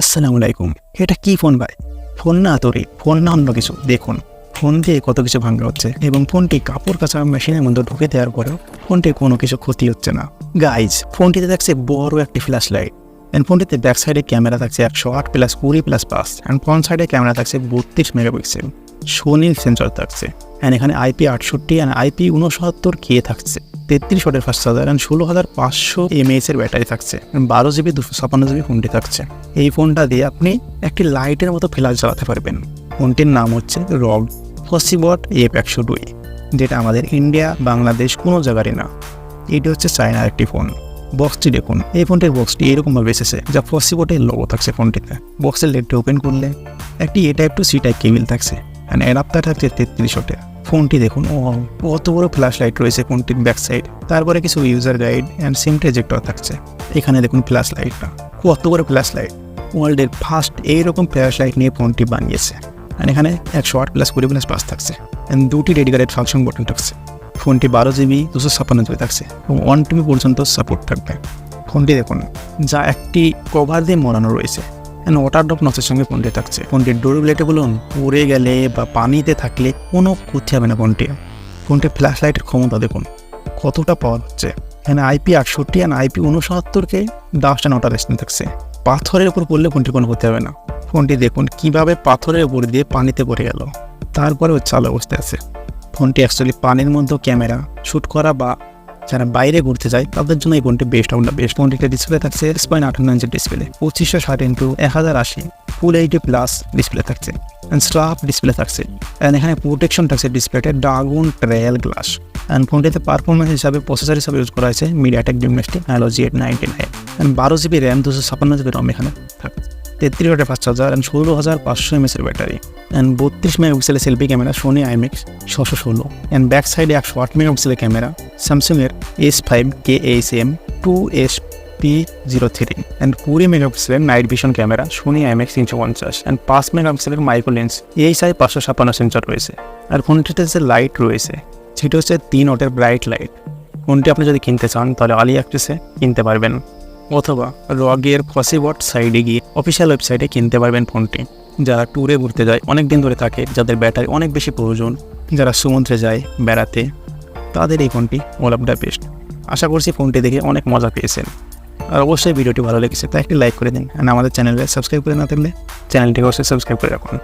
আসসালামু আলাইকুম। এটা কি ফোন ভাই? ফোন না তোরে, ফোন না অন্য কিছু। দেখুন ফোন দিয়ে কত কিছু ভাঙা হচ্ছে এবং ফোনটি কাপড় কাচা মেশিনের মধ্যে ঢুকে দেওয়ার পরেও ফোনটির কোনো কিছু ক্ষতি হচ্ছে না। গাইজ, ফোনটিতে থাকছে বড় একটি ফ্ল্যাশ লাইট অ্যান্ড ফোনটিতে ব্যাক সাইডে ক্যামেরা থাকছে 108+20+5 অ্যান্ড ফ্রন্ট সাইডে ক্যামেরা থাকছে 32 মেগাপিক্সেল। সোনির সেন্সর থাকছে অ্যান্ড এখানে IP68 অ্যান্ড IP69K থাকছে। 33 ওয়াটের ফাস্ট চার্জার অ্যান্ড 16,500 mAh এর ব্যাটারি থাকছে। 12GB 256GB ফোনটি থাকছে। এই ফোনটা দিয়ে আপনি একটি লাইটের মতো ফ্ল্যাশ জ্বালাতে পারবেন। ফোনটির নাম হচ্ছে করল Fossibot F102, যেটা আমাদের ইন্ডিয়া বাংলাদেশ কোনো জায়গারই না। এটি হচ্ছে চায়নার একটি ফোন। বক্সটি দেখুন, এই ফোনটির বক্সটি এরকমভাবে এসেছে যা ফসিবটের লোগো থাকছে ফোনটিতে। বক্সের লেডটি ওপেন করলে একটি A type to C type cable থাকছে অ্যান্ড অ্যাডাপ্টার থাকছে 33 ওয়াটের। ফোনটি দেখুন, কত বড় ফ্ল্যাশ লাইট রয়েছে ফোনটির ব্যাক সাইড। তারপরে কিছু ইউজার গাইড অ্যান্ড সিম ট্রানজেক্টর থাকছে। এখানে দেখুন ফ্ল্যাশ লাইটটা, কত বড় ফ্ল্যাশ লাইট। ওয়ার্ল্ডের ফার্স্ট এইরকম ফ্ল্যাশ লাইট নিয়ে ফোনটি বানিয়েছে। অ্যান্ড এখানে 108+20+5 থাকছে অ্যান্ড দুটি ডেডিকেটেড ফাংশন বাটন থাকছে। ফোনটি 12GB 256GB থাকছে এবং 1TB পর্যন্ত সাপোর্ট থাকবে। ফোনটি দেখুন, যা একটি কভার দিয়ে মোড়ানো রয়েছে অ্যান্ড ওয়াটার ড্রপ নচের সঙ্গে ফোনটি থাকছে। ফোনটির ডিউরেবিলিটি বলুন, উড়ে গেলে বা পানিতে থাকলে কোনো ক্ষতি হবে না ফোনটির ফ্ল্যাশ লাইটের ক্ষমতা দেখুন কতটা পাওয়ার হচ্ছে। এখানে IP68 and IP69K dust and water resistant থাকছে। পাথরের উপর পড়লে ফোনটির কোনো ক্ষতি হবে না। ফোনটি দেখুন কীভাবে পাথরের উপর দিয়ে পানিতে পড়ে গেল, তারপরেও চালু অবস্থায় আছে। ফোনটি অ্যাকচুয়ালি পানির মধ্যে ক্যামেরা শ্যুট করা বা যারা বাইরে ঘুরতে যায় তাদের জন্য এই ফোনটি বেস্ট অফ দ্য বেস্ট। ফোনটিতে ডিসপ্লে থাকছে 6.58 ইঞ্চের display, 2560x1080 full HD+ display থাকছে অ্যান্ড স্ট্রাপ ডিসপ্লে থাকছে অ্যান্ড এখানে প্রোটেকশন থাকছে ডিসপ্লেতে ড্রাগন ট্রায়াল গ্লাস। অ্যান্ড ফোনটিতে পারফরমেন্স হিসাবে প্রসেসর হিসাবে ইউজ করা হয়েছে MediaTek Dimensity Helio G899 and 12GB RAM 256GB ROM এখানে থাকছে। 33 ওয়াটের ফাস্ট চার্জার অ্যান্ড 16,500 mAh এর ব্যাটারি অ্যান্ড 32 মেগাপিক্সেলের selfie camera Sony IMX 616 and back সাইডে 108 মেগাপিক্সেলের ক্যামেরা স্যামসাংয়ের S5K ASM 2SP03 অ্যান্ড 20 মেগাপিক্সেলের night vision camera Sony IMX 350 and 5 মেগাপিক্সেলের মাইক্রো লেন্স ASI 556 সেন্সর রয়েছে। আর ফোনটিতে যে লাইট রয়েছে সেটা হচ্ছে 3 ওয়াটের ব্রাইট লাইট। ফোনটি আপনি যদি কিনতে চান তাহলে AliExpress কিনতে পারবেন অথবা রগের ফসিবট সাইডে গিয়ে অফিসিয়াল ওয়েবসাইটে কিনতে পারবেন ফোনটি। যারা ট্যুরে ঘুরতে যায়, অনেক দিন ধরে থাকে, যাদের ব্যাটারি অনেক বেশি প্রয়োজন, যারা সমুদ্রে যায় বেড়াতে, তাদের এই ফোনটি অল অফ দ্য বেস্ট। আশা করছি ফোনটি দেখে অনেক মজা পেয়েছেন। আর অবশ্যই ভিডিওটি ভালো লেগেছে তাই একটি লাইক করে দিন অ্যান্ড আমাদের চ্যানেলে সাবস্ক্রাইব করে না থাকলে চ্যানেলটিকে অবশ্যই সাবস্ক্রাইব করে রাখুন।